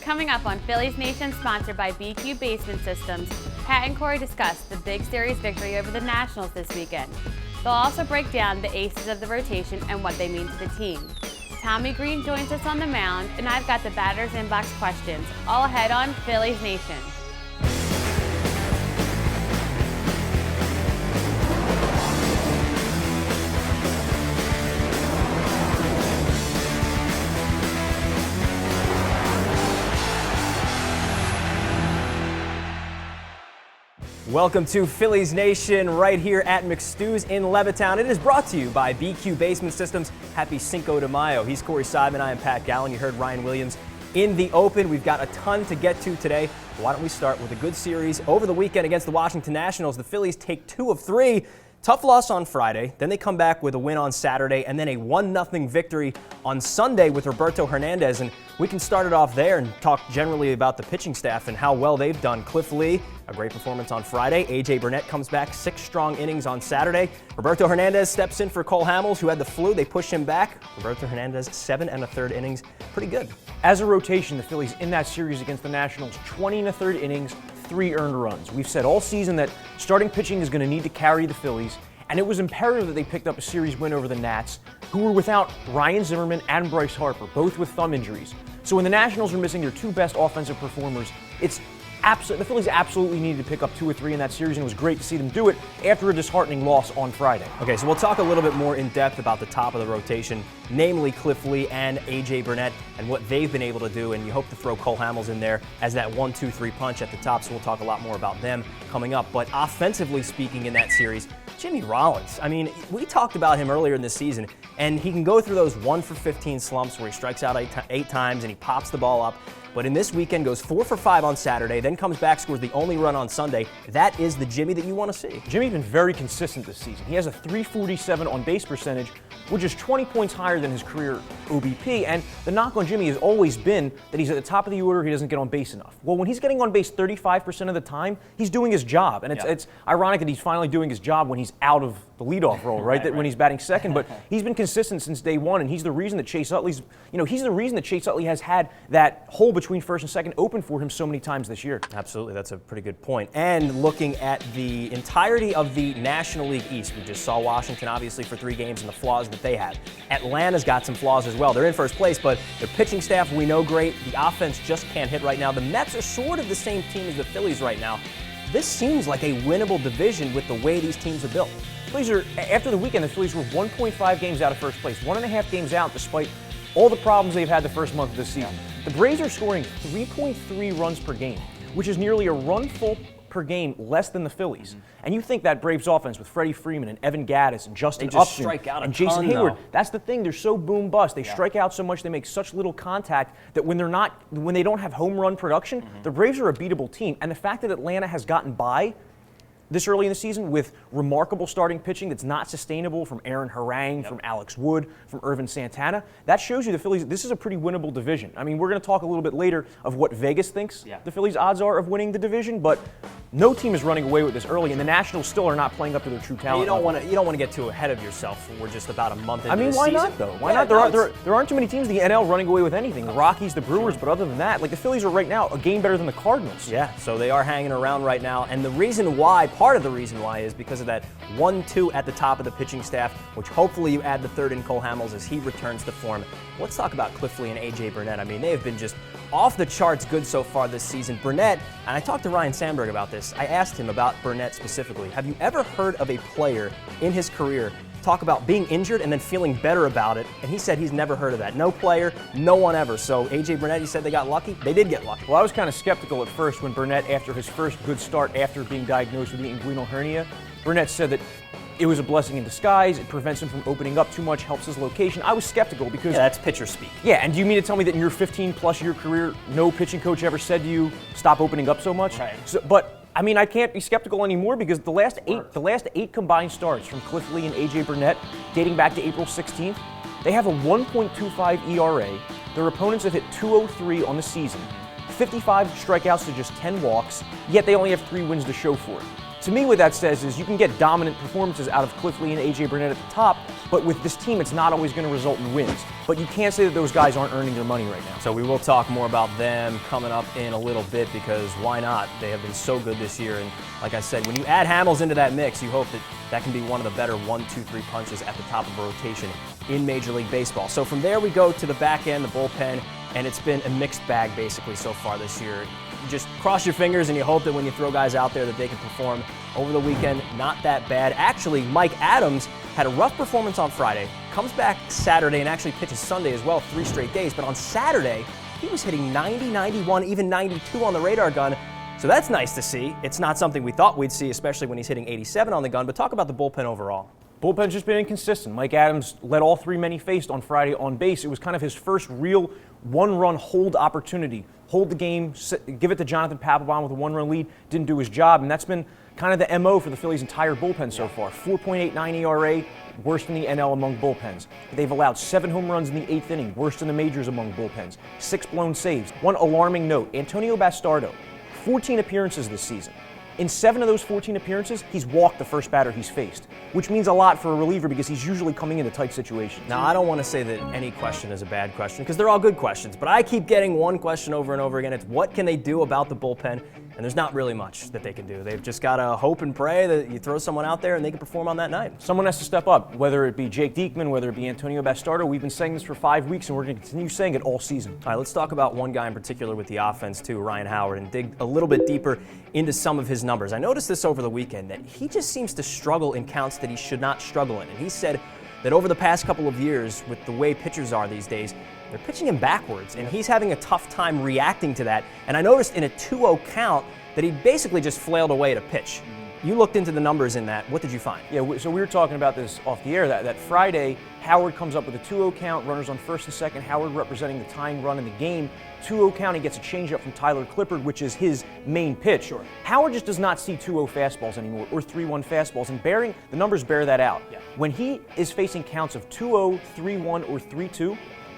Coming up on Phillies Nation, sponsored by BQ Basement Systems, Pat and Corey discuss the big series victory over the Nationals this weekend. They'll also break down the aces of the rotation and what they mean to the team. Tommy Greene joins us on the mound, and I've got the batter's inbox questions, all ahead on Phillies Nation. Welcome to Phillies Nation right here at McStew's in Levittown. It is brought to you by BQ Basement Systems. Happy Cinco de Mayo. He's Corey Simon. I am Pat Gallen. You heard Ryann Williams in the open. We've got a ton to get to today. Why don't we start with a good series over the weekend against the Washington Nationals. The Phillies take 2 of 3. Tough loss on Friday, then they come back with a win on Saturday, and then a 1-0 victory on Sunday with Roberto Hernandez. And we can start it off there and talk generally about the pitching staff and how well they've done. Cliff Lee, a great performance on Friday. A.J. Burnett comes back, 6 strong innings on Saturday. Roberto Hernandez steps in for Cole Hamels, who had the flu. They push him back. Roberto Hernandez, 7 1/3 innings. Pretty good. As a rotation, the Phillies in that series against the Nationals, 20 1/3 innings, 3 earned runs. We've said all season that starting pitching is going to need to carry the Phillies, and it was imperative that they picked up a series win over the Nats, who were without Ryan Zimmerman and Bryce Harper, both with thumb injuries. So when the Nationals are missing their 2 best offensive performers, the Phillies absolutely needed to pick up 2 or 3 in that series, and it was great to see them do it after a disheartening loss on Friday. Okay, so we'll talk a little bit more in depth about the top of the rotation, namely Cliff Lee and A.J. Burnett, and what they've been able to do, and you hope to throw Cole Hamels in there as that 1-2-3 punch at the top, so we'll talk a lot more about them coming up. But offensively speaking in that series, Jimmy Rollins, I mean, we talked about him earlier in this season, and he can go through those 1-for-15 slumps where he strikes out 8 times and he pops the ball up. But in this weekend, goes 4 for 5 on Saturday, then comes back, scores the only run on Sunday. That is the Jimmy that you want to see. Jimmy's been very consistent this season. He has a .347 on-base percentage, which is 20 points higher than his career OBP. And the knock on Jimmy has always been that he's at the top of the order, he doesn't get on base enough. Well, when he's getting on base 35% of the time, he's doing his job. And it's ironic that he's finally doing his job when he's out of the leadoff role, right? When he's batting second. But he's been consistent since day one, and he's the reason that Chase Utley's, he's the reason that Chase Utley has had that hole between first and second open for him so many times this year. Absolutely, that's a pretty good point. And looking at the entirety of the National League East, we just saw Washington obviously for 3 games and the flaws that they have. Atlanta's got some flaws as well. They're in first place, but their pitching staff we know great. The offense just can't hit right now. The Mets are sort of the same team as the Phillies right now. This seems like a winnable division with the way these teams are built. After the weekend, the Phillies were 1.5 games out of first place, 1.5 games out despite all the problems they've had the first month of this season. The Braves are scoring 3.3 runs per game, which is nearly a run full per game less than the Phillies. And you think that Braves offense with Freddie Freeman and Evan Gattis and Justin Upton and Jason Hayward, that's the thing, they're so boom bust. They strike out so much, they make such little contact that when they don't have home run production, the Braves are a beatable team. And the fact that Atlanta has gotten by this early in the season with remarkable starting pitching that's not sustainable from Aaron Harang, from Alex Wood, from Irvin Santana, that shows you the Phillies, this is a pretty winnable division. I mean, we're going to talk a little bit later of what Vegas thinks the Phillies' odds are of winning the division, but no team is running away with this early, and the Nationals still are not playing up to their true talent. You don't want to get too ahead of yourself. We're just about a month into the season. I mean, why not, though? Why not? There aren't too many teams in the NL running away with anything. The Rockies, the Brewers, but other than that, like the Phillies are right now a game better than the Cardinals. Yeah, so they are hanging around right now, and the reason why, part of the reason why is because of that 1-2 at the top of the pitching staff, which hopefully you add the third in Cole Hamels as he returns to form. Let's talk about Cliff Lee and A.J. Burnett. I mean, they have been just off the charts good so far this season. Burnett, and I talked to Ryne Sandberg about this. I asked him about Burnett specifically. Have you ever heard of a player in his career talk about being injured and then feeling better about it? And he said he's never heard of that. No player, no one ever. So A.J. Burnett, he said they got lucky. They did get lucky. Well, I was kind of skeptical at first when Burnett, after his first good start after being diagnosed with the inguinal hernia, Burnett said that it was a blessing in disguise. It prevents him from opening up too much, helps his location. I was skeptical because... Yeah, that's pitcher speak. Yeah, and do you mean to tell me that in your 15-plus year career, no pitching coach ever said to you, stop opening up so much? Right. But I mean, I can't be skeptical anymore because the last eight combined starts from Cliff Lee and A.J. Burnett, dating back to April 16th, they have a 1.25 ERA. Their opponents have hit .203 on the season, 55 strikeouts to just 10 walks, yet they only have 3 wins to show for it. To me, what that says is you can get dominant performances out of Cliff Lee and A.J. Burnett at the top, but with this team, it's not always going to result in wins. But you can't say that those guys aren't earning their money right now. So we will talk more about them coming up in a little bit, because why not? They have been so good this year. And like I said, when you add Hamels into that mix, you hope that that can be one of the better 1, 2, 3 punches at the top of a rotation in Major League Baseball. So from there we go to the back end, the bullpen, and it's been a mixed bag basically so far this year. You just cross your fingers and you hope that when you throw guys out there that they can perform. Over the weekend, not that bad. Actually, Mike Adams had a rough performance on Friday, comes back Saturday and actually pitches Sunday as well, 3 straight days. But on Saturday, he was hitting 90, 91, even 92 on the radar gun. So that's nice to see. It's not something we thought we'd see, especially when he's hitting 87 on the gun. But talk about the bullpen overall. Bullpen's just been inconsistent. Mike Adams led all 3 men he faced on Friday on base. It was kind of his first real one-run hold opportunity. Hold the game, give it to Jonathan Papelbon with a 1-run lead, didn't do his job, and that's been kind of the MO for the Phillies' entire bullpen so far. 4.89 ERA, worst in the NL among bullpens. They've allowed 7 home runs in the 8th inning, worst in the majors among bullpens. 6 blown saves. One alarming note, Antonio Bastardo, 14 appearances this season. In 7 of those 14 appearances, he's walked the first batter he's faced, which means a lot for a reliever because he's usually coming into tight situations. Now, I don't want to say that any question is a bad question, because they're all good questions, but I keep getting one question over and over again. It's what can they do about the bullpen? And there's not really much that they can do. They've just got to hope and pray that you throw someone out there and they can perform on that night. Someone has to step up, whether it be Jake Diekman, whether it be Antonio Bastardo. We've been saying this for 5 weeks, and we're going to continue saying it all season. All right, let's talk about one guy in particular with the offense, too, Ryan Howard, and dig a little bit deeper into some of his numbers. I noticed this over the weekend, that he just seems to struggle in counts that he should not struggle in. And he said that over the past couple of years, with the way pitchers are these days, they're pitching him backwards, and he's having a tough time reacting to that. And I noticed in a 2-0 count that he basically just flailed away to pitch. You looked into the numbers in that. What did you find? Yeah, so we were talking about this off the air, that Friday, Howard comes up with a 2-0 count, runners on first and second, Howard representing the tying run in the game. 2-0 count, he gets a changeup from Tyler Clippard, which is his main pitch. Sure. Howard just does not see 2-0 fastballs anymore, or 3-1 fastballs, and the numbers bear that out. Yeah. When he is facing counts of 2-0, 3-1, or 3-2,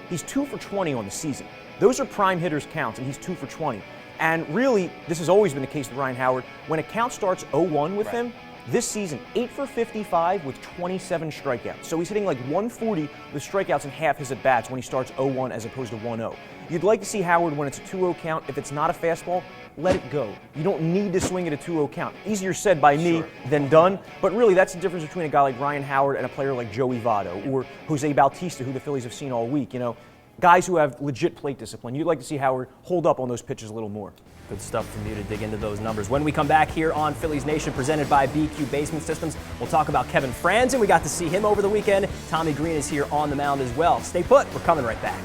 he's 2 for 20 on the season. Those are prime hitters' counts, and he's 2 for 20. And really, this has always been the case with Ryan Howard. When a count starts 0-1 with him, this season, 8 for 55 with 27 strikeouts. So he's hitting like 140 with strikeouts in half his at-bats when he starts 0-1 as opposed to 1-0. You'd like to see Howard when it's a 2-0 count. If it's not a fastball, let it go. You don't need to swing at a 2-0 count. Easier said by me than done, but really that's the difference between a guy like Ryan Howard and a player like Joey Votto or Jose Bautista, who the Phillies have seen all week. You know, guys who have legit plate discipline. You'd like to see Howard hold up on those pitches a little more. Good stuff from you to dig into those numbers. When we come back here on Phillies Nation, presented by BQ Basement Systems, we'll talk about Kevin Franzen. We got to see him over the weekend. Tommy Greene is here on the mound as well. Stay put. We're coming right back.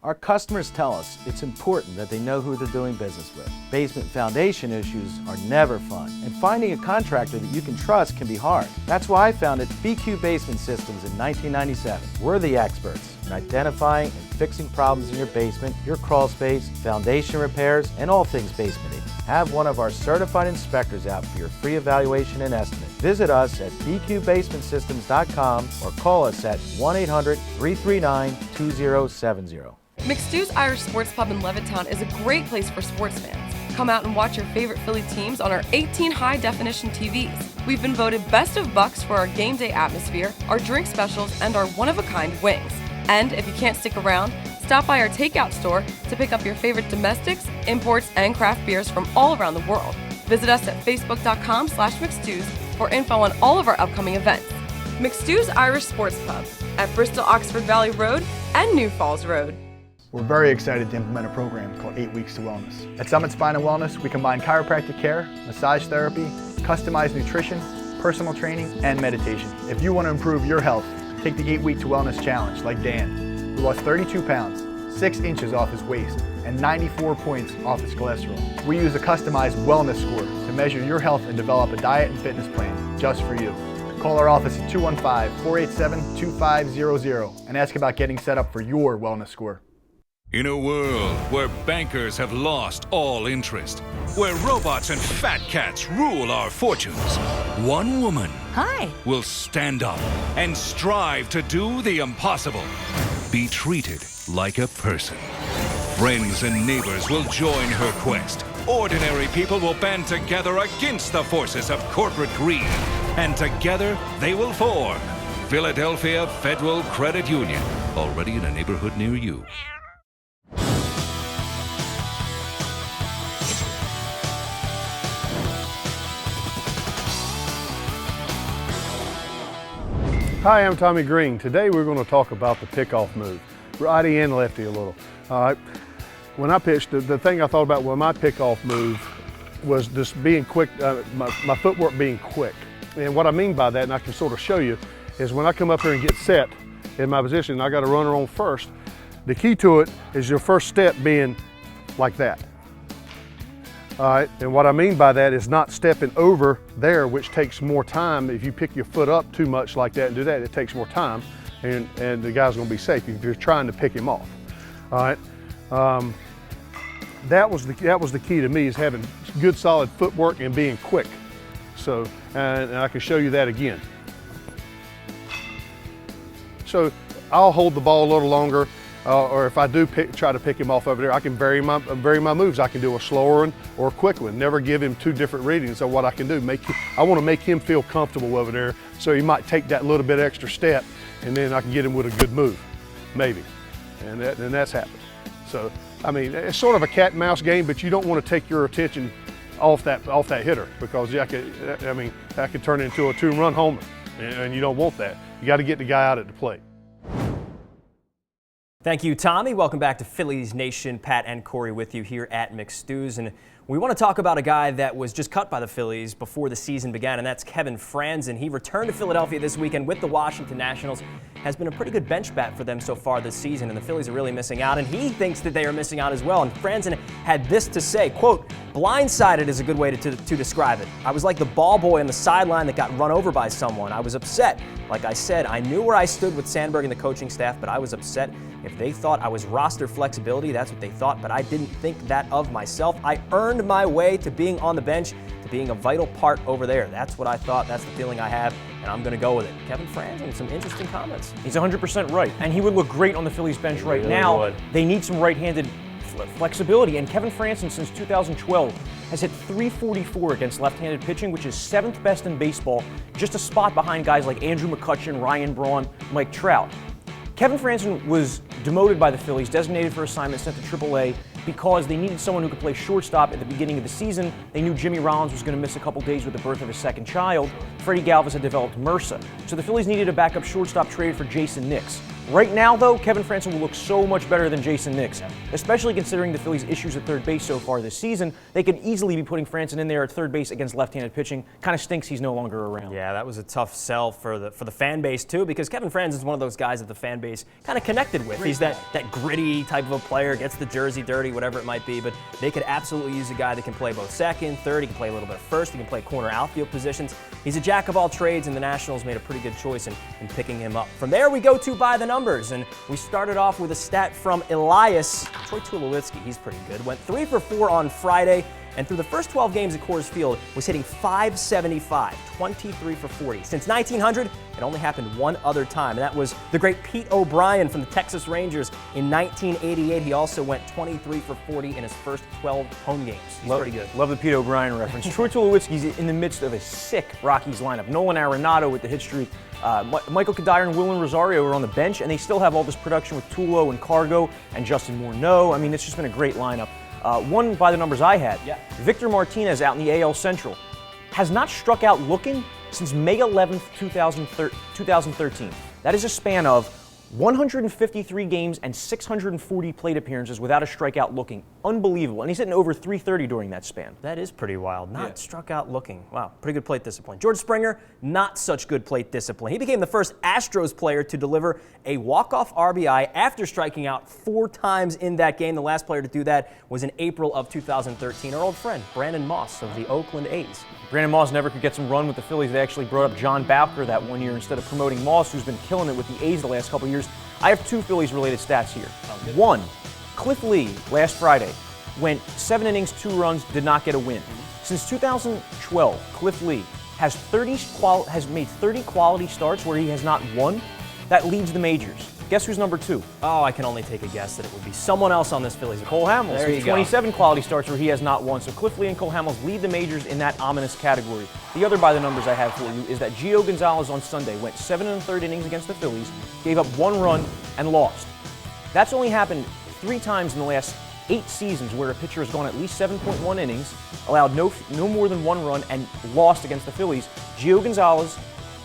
Our customers tell us it's important that they know who they're doing business with. Basement foundation issues are never fun, and finding a contractor that you can trust can be hard. That's why I founded BQ Basement Systems in 1997. We're the experts in identifying and fixing problems in your basement, your crawl space, foundation repairs, and all things basementing. Have one of our certified inspectors out for your free evaluation and estimate. Visit us at bqbasementsystems.com or call us at 1-800-339-2070. McStew's Irish Sports Pub in Levittown is a great place for sports fans. Come out and watch your favorite Philly teams on our 18 high-definition TVs. We've been voted Best of Bucks for our game day atmosphere, our drink specials, and our one-of-a-kind wings. And if you can't stick around, stop by our takeout store to pick up your favorite domestics, imports, and craft beers from all around the world. Visit us at facebook.com/McStews for info on all of our upcoming events. McStew's Irish Sports Pub at Bristol Oxford Valley Road and New Falls Road. We're very excited to implement a program called 8 Weeks to Wellness. At Summit Spine and Wellness, we combine chiropractic care, massage therapy, customized nutrition, personal training, and meditation. If you want to improve your health, take the 8 Week to Wellness Challenge like Dan, who lost 32 pounds, 6 inches off his waist, and 94 points off his cholesterol. We use a customized wellness score to measure your health and develop a diet and fitness plan just for you. Call our office at 215-487-2500 and ask about getting set up for your wellness score. In a world where bankers have lost all interest, where robots and fat cats rule our fortunes, one woman will stand up and strive to do the impossible. Be treated like a person. Friends and neighbors will join her quest. Ordinary people will band together against the forces of corporate greed. And together they will form Philadelphia Federal Credit Union, already in a neighborhood near you. Hi, I'm Tommy Greene. Today we're going to talk about the pickoff move, righty and lefty a little. All right. When I pitched, the thing I thought about with my pickoff move was just being quick, my footwork being quick. And what I mean by that, and I can sort of show you, is when I come up here and get set in my position, I got a runner on first. The key to it is your first step being like that. All right, and what I mean by that is not stepping over there, which takes more time. If you pick your foot up too much like that and do that, it takes more time, and the guy's gonna be safe if you're trying to pick him off. All right, that was the key to me, is having good solid footwork and being quick. So, and I can show you that again. So I'll hold the ball a little longer, or if I do try to pick him off over there, I can vary my moves. I can do a slower one or a quick one. Never give him two different readings. So what I can do, I want to make him feel comfortable over there. So he might take that little bit extra step, and then I can get him with a good move, maybe. And that's happened. So I mean, it's sort of a cat and mouse game, but you don't want to take your attention off that hitter, because that could turn into a two-run homer, and you don't want that. You got to get the guy out at the plate. Thank you, Tommy. Welcome back to Phillies Nation. Pat and Corey with you here at McStew's. And we want to talk about a guy that was just cut by the Phillies before the season began, and that's Kevin Franzen. He returned to Philadelphia this weekend with the Washington Nationals. Has been a pretty good bench bat for them so far this season, and the Phillies are really missing out, and he thinks that they are missing out as well. And Franzen had this to say, quote, "Blindsided is a good way to describe it. I was like the ball boy on the sideline that got run over by someone. I was upset. Like I said, I knew where I stood with Sandberg and the coaching staff, but I was upset. If they thought I was roster flexibility, that's what they thought, but I didn't think that of myself. I earned my way to being on the bench, to being a vital part over there. That's what I thought. That's the feeling I have, and I'm going to go with it." Kevin Franzen, some interesting comments. He's 100% right, and he would look great on the Phillies bench right now. They need some right-handed flexibility, and Kevin Franzen, since 2012, has hit .344 against left-handed pitching, which is 7th best in baseball, just a spot behind guys like Andrew McCutchen, Ryan Braun, Mike Trout. Kevin Franzen was demoted by the Phillies, designated for assignment, sent to AAA, because they needed someone who could play shortstop at the beginning of the season. They knew Jimmy Rollins was going to miss a couple days with the birth of his second child. Freddie Galvis had developed MRSA. So the Phillies needed a backup shortstop, traded for Jason Nix. Right now, though, Kevin Franzen will look so much better than Jason Nix, especially considering the Phillies' issues at third base so far this season. They could easily be putting Franzen in there at third base against left-handed pitching. Kind of stinks he's no longer around. Yeah, that was a tough sell for the fan base, too, because Kevin Franzen is one of those guys that the fan base kind of connected with. He's that gritty type of a player, gets the jersey dirty, whatever it might be, but they could absolutely use a guy that can play both second, third, he can play a little bit of first, he can play corner outfield positions. He's a jack of all trades, and the Nationals made a pretty good choice in picking him up. From there, we go to by the numbers, and we started off with a stat from Elias. Troy Tulowitzki, he's pretty good. Went 3 for 4 on Friday, and through the first 12 games at Coors Field was hitting .575, 23 for 40. Since 1900, it only happened one other time, and that was the great Pete O'Brien from the Texas Rangers in 1988. He also went 23 for 40 in his first 12 home games. He's pretty good. Love the Pete O'Brien reference. Troy Tulowitzki's in the midst of a sick Rockies lineup. Nolan Arenado with the hit streak. Michael Kadire and Willen Rosario are on the bench, and they still have all this production with Tulo and Cargo and Justin Morneau. I mean, it's just been a great lineup. One by the numbers I had, Victor Martinez out in the AL Central has not struck out looking since May 11th, 2013. That is a span of 153 games and 640 plate appearances without a strikeout looking. Unbelievable. And he's hitting over .330 during that span. That is pretty wild. Not struck out looking. Wow, pretty good plate discipline. George Springer, not such good plate discipline. He became the first Astros player to deliver a walk-off RBI after striking out 4 times in that game. The last player to do that was in April of 2013. Our old friend, Brandon Moss of the Oakland A's. Brandon Moss never could get some run with the Phillies. They actually brought up John Bowker that one year instead of promoting Moss, who's been killing it with the A's the last couple of years. I have 2 Phillies-related stats here. One, Cliff Lee last Friday went 7 innings, 2 runs, did not get a win. Since 2012, Cliff Lee has made 30 quality starts where he has not won. That leads the majors. Guess who's number 2? Oh, I can only take a guess that it would be someone else on this Phillies. Cole Hamels. There you He's go. 27 quality starts where he has not won. So Cliff Lee and Cole Hamels lead the majors in that ominous category. The other by the numbers I have for you is that Gio Gonzalez on Sunday went 7 1/3 innings against the Phillies, gave up 1 run, and lost. That's only happened 3 times in the last 8 seasons where a pitcher has gone at least 7.1 innings, allowed no more than 1 run, and lost against the Phillies. Gio Gonzalez,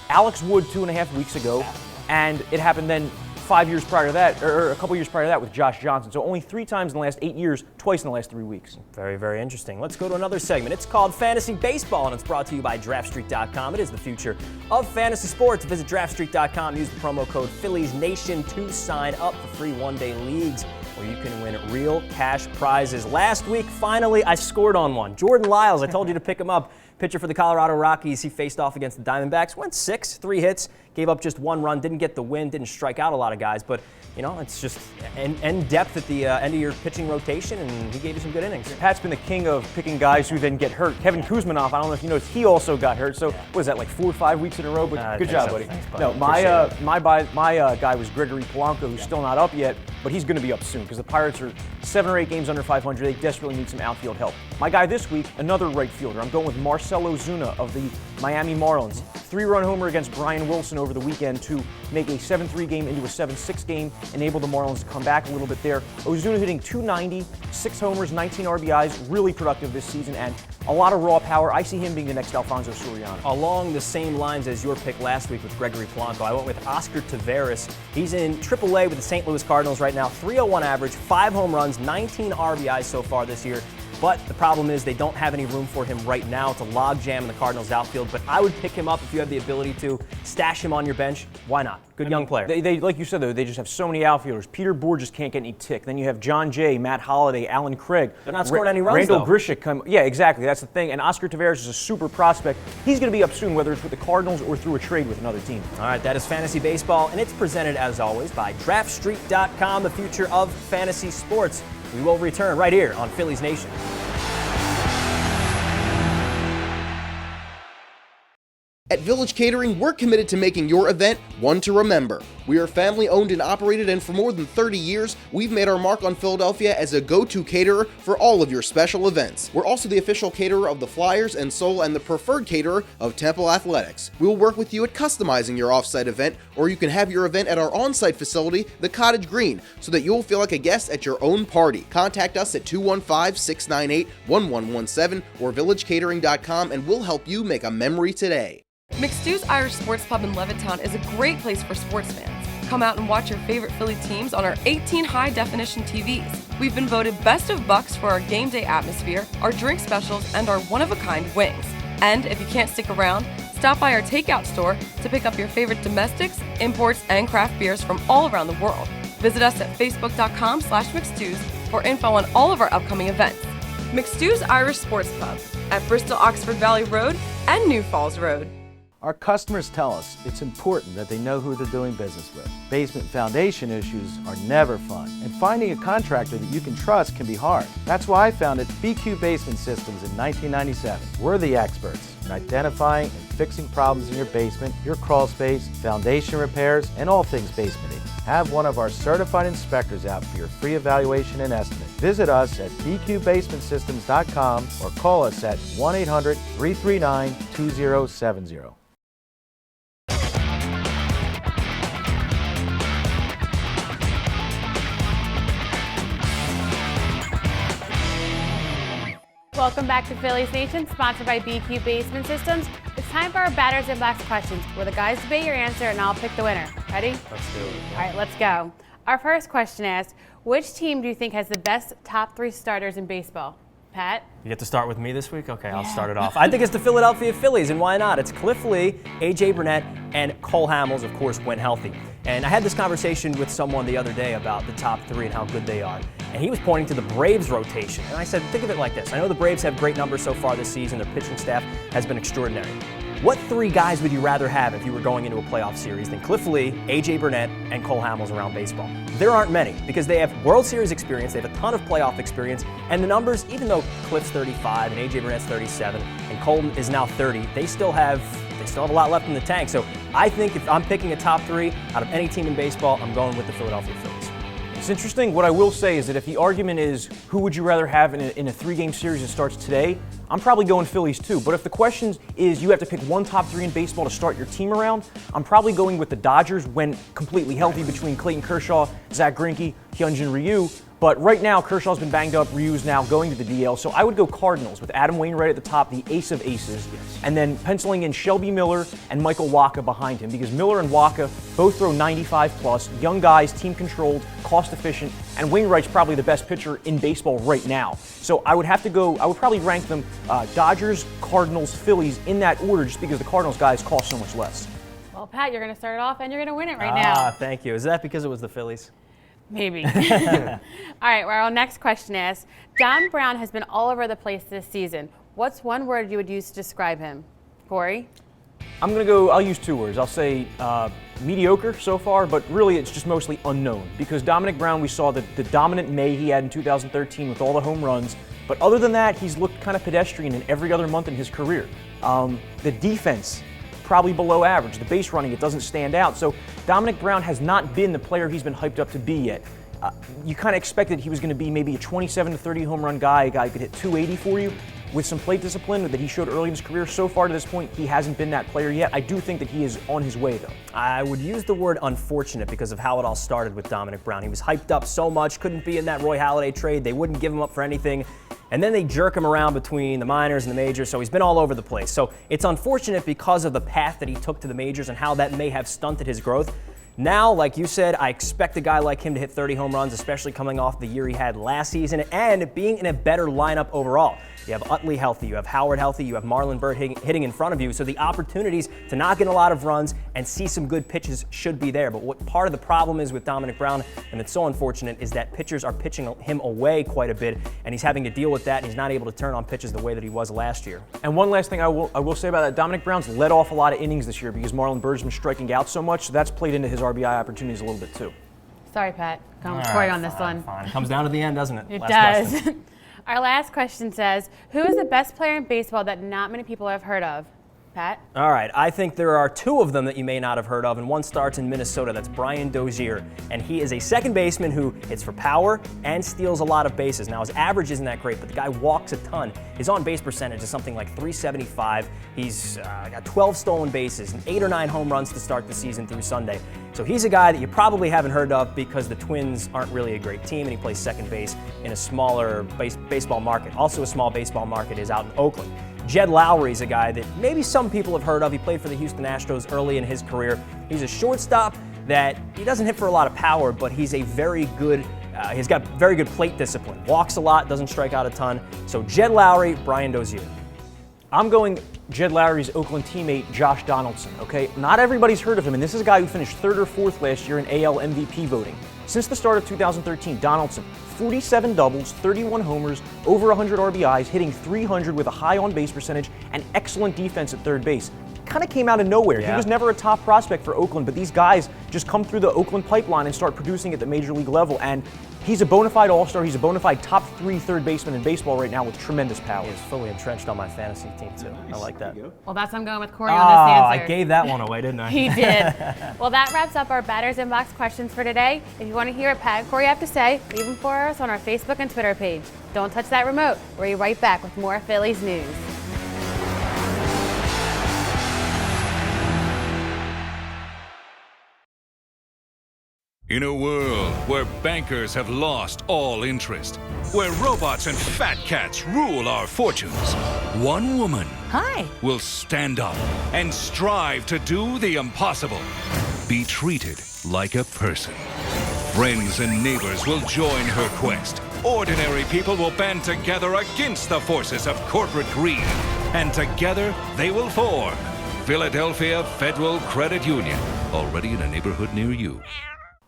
Alex Wood 2.5 weeks ago, and it happened then 5 years prior to that, or a couple years prior to that with Josh Johnson. So only 3 times in the last 8 years, twice in the last 3 weeks. Very, very interesting. Let's go to another segment. It's called Fantasy Baseball, and it's brought to you by DraftStreet.com. It is the future of fantasy sports. Visit DraftStreet.com. Use the promo code Phillies Nation to sign up for free one-day leagues where you can win real cash prizes. Last week, finally, I scored on one. Jordan Lyles, I told you to pick him up. Pitcher for the Colorado Rockies. He faced off against the Diamondbacks. Went 6, 3 hits, gave up just 1 run, didn't get the win, didn't strike out a lot of guys, but you know, it's just end depth at the end of your pitching rotation, and he gave you some good innings. Pat's been the king of picking guys who then get hurt. Kevin Kuzmanoff, I don't know if you noticed, he also got hurt. So what is that, like 4 or 5 weeks in a row? But good job, buddy. Thanks, buddy. No, my guy was Gregory Polanco, who's still not up yet, but he's going to be up soon because the Pirates are 7 or 8 games under 500. They desperately need some outfield help. My guy this week, another right fielder. I'm going with Marcell Ozuna of the Miami Marlins. 3-run homer against Ryann Williams over the weekend to make a 7-3 game into a 7-6 game, enable the Marlins to come back a little bit there. Ozuna hitting .290, 6 homers, 19 RBIs, really productive this season, and a lot of raw power. I see him being the next Alfonso Soriano. Along the same lines as your pick last week with Gregory Polanco, I went with Oscar Taveras. He's in AAA with the St. Louis Cardinals right now, 301 average, 5 home runs, 19 RBIs so far this year. But the problem is they don't have any room for him right now. It's a logjam in the Cardinals outfield, but I would pick him up if you have the ability to. Stash him on your bench. Why not? Good young player. They like you said, though, they just have so many outfielders. Peter Bourge just can't get any tick. Then you have John Jay, Matt Holliday, Alan Craig. They're not scoring any runs, Randall though. Grichuk. Yeah, exactly. That's the thing. And Oscar Taveras is a super prospect. He's going to be up soon, whether it's with the Cardinals or through a trade with another team. All right, that is Fantasy Baseball, and it's presented, as always, by DraftStreet.com, the future of fantasy sports. We will return right here on Phillies Nation. At Village Catering, we're committed to making your event one to remember. We are family owned and operated, and for more than 30 years, we've made our mark on Philadelphia as a go-to caterer for all of your special events. We're also the official caterer of the Flyers and Soul and the preferred caterer of Temple Athletics. We'll work with you at customizing your off-site event, or you can have your event at our on-site facility, the Cottage Greene, so that you'll feel like a guest at your own party. Contact us at 215-698-1117 or villagecatering.com, and we'll help you make a memory today. McStew's Irish Sports Pub in Levittown is a great place for sports fans. Come out and watch your favorite Philly teams on our 18 high-definition TVs. We've been voted best of Bucks for our game day atmosphere, our drink specials, and our one-of-a-kind wings. And if you can't stick around, stop by our takeout store to pick up your favorite domestics, imports, and craft beers from all around the world. Visit us at facebook.com/McStews for info on all of our upcoming events. McStew's Irish Sports Pub at Bristol Oxford Valley Road and New Falls Road. Our customers tell us it's important that they know who they're doing business with. Basement foundation issues are never fun, and finding a contractor that you can trust can be hard. That's why I founded BQ Basement Systems in 1997. We're the experts in identifying and fixing problems in your basement, your crawl space, foundation repairs, and all things basementing. Have one of our certified inspectors out for your free evaluation and estimate. Visit us at bqbasementsystems.com or call us at 1-800-339-2070. Welcome back to Phillies Nation, sponsored by BQ Basement Systems. It's time for our Batters and Box questions, where the guys debate your answer and I'll pick the winner. Ready? Let's do it. All right, let's go. Our first question asks, which team do you think has the best top 3 starters in baseball? Pat? You get to start with me this week? Okay, I'll start it off. I think it's the Philadelphia Phillies, and why not? It's Cliff Lee, A.J. Burnett, and Cole Hamels, of course, when healthy. And I had this conversation with someone the other day about the top 3 and how good they are. And he was pointing to the Braves rotation. And I said, think of it like this. I know the Braves have great numbers so far this season. Their pitching staff has been extraordinary. What 3 guys would you rather have if you were going into a playoff series than Cliff Lee, A.J. Burnett, and Cole Hamels around baseball? There aren't many, because they have World Series experience, they have a ton of playoff experience, and the numbers, even though Cliff's 35 and A.J. Burnett's 37 and Cole is now 30, they still have They still have a lot left in the tank. So I think if I'm picking a top 3 out of any team in baseball, I'm going with the Philadelphia Phillies. It's interesting. What I will say is that if the argument is who would you rather have in a 3-game series that starts today, I'm probably going Phillies too. But if the question is you have to pick one top 3 in baseball to start your team around, I'm probably going with the Dodgers when completely healthy between Clayton Kershaw, Zach Greinke, Hyunjin Ryu. But right now, Kershaw's been banged up. Ryu's now going to the DL. So I would go Cardinals with Adam Wainwright at the top, the ace of aces, and then penciling in Shelby Miller and Michael Wacha behind him, because Miller and Wacha both throw 95 plus, young guys, team controlled, cost efficient, and Wainwright's probably the best pitcher in baseball right now. So I would probably rank them Dodgers, Cardinals, Phillies in that order, just because the Cardinals guys cost so much less. Well, Pat, you're going to start it off and you're going to win it right now. Thank you. Is that because it was the Phillies? Maybe. All right, well, our next question is, Dom Brown has been all over the place this season. What's one word you would use to describe him? Corey? I'll use 2 words. I'll say mediocre so far, but really it's just mostly unknown. Because Dominic Brown, we saw the dominant May he had in 2013 with all the home runs. But other than that, he's looked kind of pedestrian in every other month in his career. The defense, probably below average. The base running, it doesn't stand out. So Dominic Brown has not been the player he's been hyped up to be yet. You kind of expected he was going to be maybe a 27 to 30 home run guy, a guy who could hit 280 for you. With some plate discipline that he showed early in his career, so far to this point, he hasn't been that player yet. I do think that he is on his way, though. I would use the word unfortunate because of how it all started with Dominic Brown. He was hyped up so much, couldn't be in that Roy Halladay trade. They wouldn't give him up for anything. And then they jerk him around between the minors and the majors, so he's been all over the place. So it's unfortunate because of the path that he took to the majors and how that may have stunted his growth. Now, like you said, I expect a guy like him to hit 30 home runs, especially coming off the year he had last season and being in a better lineup overall. You have Utley healthy, you have Howard healthy, you have Marlon Byrd hitting in front of you, so the opportunities to knock in a lot of runs and see some good pitches should be there. But what part of the problem is with Dominic Brown, and it's so unfortunate, is that pitchers are pitching him away quite a bit, and he's having to deal with that, and he's not able to turn on pitches the way that he was last year. And one last thing I will say about that, Dominic Brown's led off a lot of innings this year because Marlon Byrd's been striking out so much, so that's played into his RBI opportunities a little bit too. Sorry, Pat. Going with Corey on this one. Fine. It comes down to the end, doesn't it? It Last does. question. Our last question says, who is the best player in baseball that not many people have heard of? Pat? All right, I think there are 2 of them that you may not have heard of, and one starts in Minnesota. That's Brian Dozier, and he is a second baseman who hits for power and steals a lot of bases. Now, his average isn't that great, but the guy walks a ton. His on-base percentage is something like .375. He's got 12 stolen bases and 8 or 9 home runs to start the season through Sunday. So he's a guy that you probably haven't heard of because the Twins aren't really a great team, and he plays second base in a smaller baseball market. Also a small baseball market is out in Oakland. Jed Lowry is a guy that maybe some people have heard of. He played for the Houston Astros early in his career. He's a shortstop that he doesn't hit for a lot of power, but he's a very good, he's got very good plate discipline. Walks a lot, doesn't strike out a ton. So Jed Lowry, Brian Dozier. I'm going Jed Lowry's Oakland teammate, Josh Donaldson, okay? Not everybody's heard of him, and this is a guy who finished 3rd or 4th last year in AL MVP voting. Since the start of 2013, Donaldson, 47 doubles, 31 homers, over 100 RBIs, hitting .300 with a high on-base percentage and excellent defense at third base. Kind of came out of nowhere. Yeah. He was never a top prospect for Oakland, but these guys just come through the Oakland pipeline and start producing at the major league level. And he's a bona fide all-star. He's a bona fide top 3 third baseman in baseball right now with tremendous power. He's fully entrenched on my fantasy team, too. Nice. I like that. Well, that's I'm going with Corey on this answer. I gave that one away, didn't I? He did. Well, that wraps up our Batters Inbox questions for today. If you want to hear what Pat and Corey have to say, leave them for us on our Facebook and Twitter page. Don't touch that remote. We'll be right back with more Phillies news. In a world where bankers have lost all interest, where robots and fat cats rule our fortunes, one woman will stand up and strive to do the impossible. Be treated like a person. Friends and neighbors will join her quest. Ordinary people will band together against the forces of corporate greed. And together they will form Philadelphia Federal Credit Union, already in a neighborhood near you.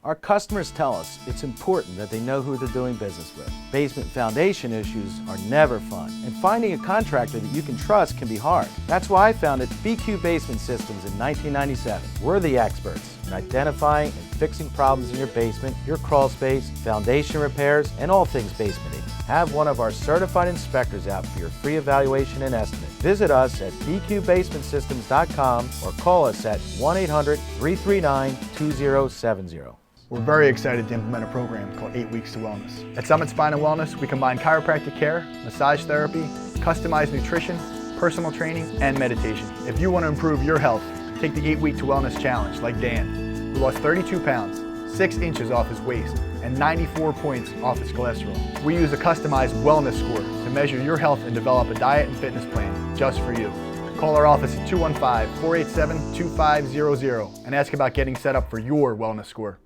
Our customers tell us it's important that they know who they're doing business with. Basement foundation issues are never fun, and finding a contractor that you can trust can be hard. That's why I founded BQ Basement Systems in 1997. We're the experts in identifying and fixing problems in your basement, your crawl space, foundation repairs, and all things basementing. Have one of our certified inspectors out for your free evaluation and estimate. Visit us at bqbasementsystems.com or call us at 1-800-339-2070. We're very excited to implement a program called 8 Weeks to Wellness. At Summit Spine and Wellness, we combine chiropractic care, massage therapy, customized nutrition, personal training, and meditation. If you want to improve your health, take the 8 Week to Wellness Challenge like Dan, who lost 32 pounds, 6 inches off his waist, and 94 points off his cholesterol. We use a customized wellness score to measure your health and develop a diet and fitness plan just for you. Call our office at 215-487-2500 and ask about getting set up for your wellness score.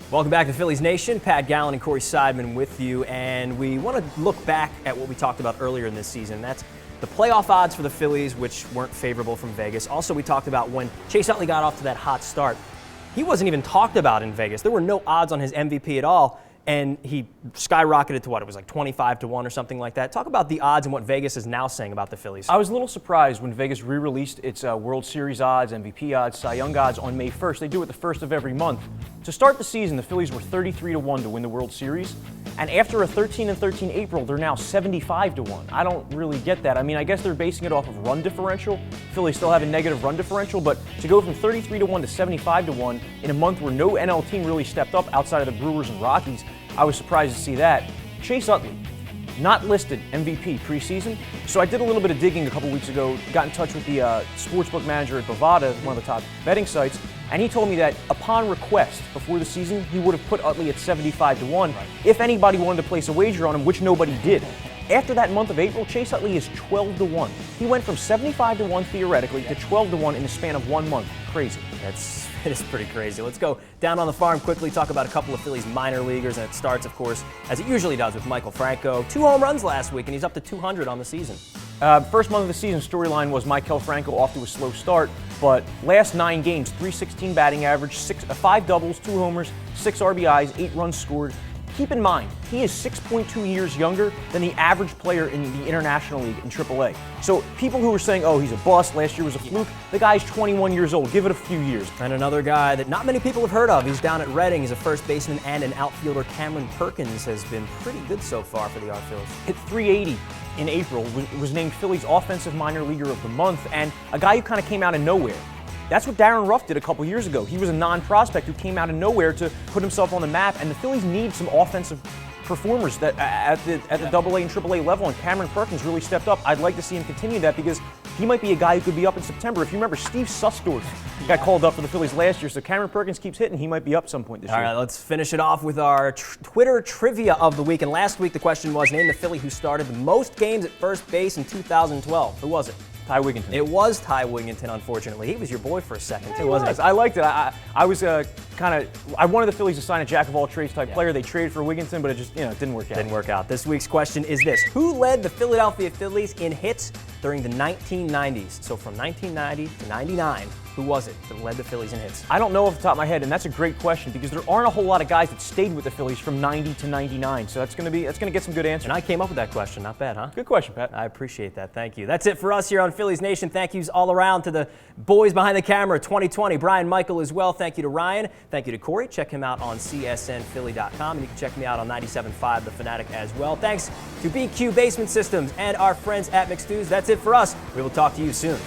Welcome back to Phillies Nation. Pat Gallen and Corey Seidman with you, and we want to look back at what we talked about earlier in this season. That's the playoff odds for the Phillies, which weren't favorable from Vegas. Also, we talked about when Chase Utley got off to that hot start. He wasn't even talked about in Vegas. There were no odds on his MVP at all, and he skyrocketed to what? It was like 25 to 1 or something like that. Talk about the odds and what Vegas is now saying about the Phillies. I was a little surprised when Vegas re-released its World Series odds, MVP odds, Cy Young odds on May 1st. They do it the first of every month. To start the season, the Phillies were 33 to 1 to win the World Series. And after a 13-13 April, they're now 75 to 1. I don't really get that. I mean, I guess they're basing it off of run differential. Phillies still have a negative run differential, but to go from 33 to 1 to 75 to 1 in a month where no NL team really stepped up outside of the Brewers and Rockies, I was surprised to see that. Chase Utley, not listed MVP preseason. So I did a little bit of digging a couple weeks ago, got in touch with the sportsbook manager at Bovada, one of the top betting sites, and he told me that upon request before the season, he would have put Utley at 75 to 1 if anybody wanted to place a wager on him, which nobody did. After that month of April, Chase Utley is 12 to 1. He went from 75 to 1 theoretically to 12 to 1 in the span of 1 month. Crazy. It is pretty crazy. Let's go down on the farm quickly, talk about a couple of Phillies minor leaguers, and it starts, of course, as it usually does with Michael Franco. 2 home runs last week, and he's up to 200 on the season. First month of the season storyline was Michael Franco off to a slow start, but last 9 games, .316 batting average, 5 doubles, 2 homers, 6 RBIs, 8 runs scored. Keep in mind, he is 6.2 years younger than the average player in the International League in AAA. So people who were saying, oh, he's a bust, last year was a fluke, the guy's 21 years old. Give it a few years. And another guy that not many people have heard of, he's down at Reading. He's a first baseman and an outfielder. Cameron Perkins has been pretty good so far for the outfield. Hit .380 in April, was named Phillies Offensive Minor Leaguer of the Month, and a guy who kind of came out of nowhere. That's what Darren Ruff did a couple years ago. He was a non-prospect who came out of nowhere to put himself on the map, and the Phillies need some offensive performers that at the AA and AAA level, and Cameron Perkins really stepped up. I'd like to see him continue that because he might be a guy who could be up in September. If you remember, Steve Susdorf got called up for the Phillies last year, so Cameron Perkins keeps hitting, he might be up some point this year. All right, let's finish it off with our Twitter trivia of the week. And last week the question was, name the Philly who started the most games at first base in 2012. Who was it? Ty Wigginton. It was Ty Wigginton, unfortunately. He was your boy for a second, too, wasn't he? I liked it. I was I wanted the Phillies to sign a jack-of-all-trades type player. They traded for Wigginton, but it just, didn't work out. Didn't work out. This week's question is this. Who led the Philadelphia Phillies in hits during the 1990s? So from 1990 to 99, who was it that led the Phillies in hits? I don't know off the top of my head, and that's a great question because there aren't a whole lot of guys that stayed with the Phillies from 90 to 99. So that's going to get some good answers. And I came up with that question. Not bad, huh? Good question, Pat. I appreciate that. Thank you. That's it for us here on Phillies Nation. Thank yous all around to the boys behind the camera 2020. Brian Michael as well. Thank you to Ryan. Thank you to Corey. Check him out on csnphilly.com. And you can check me out on 97.5 The Fanatic as well. Thanks to BQ Basement Systems and our friends at McStew's. That's it for us. We will talk to you soon.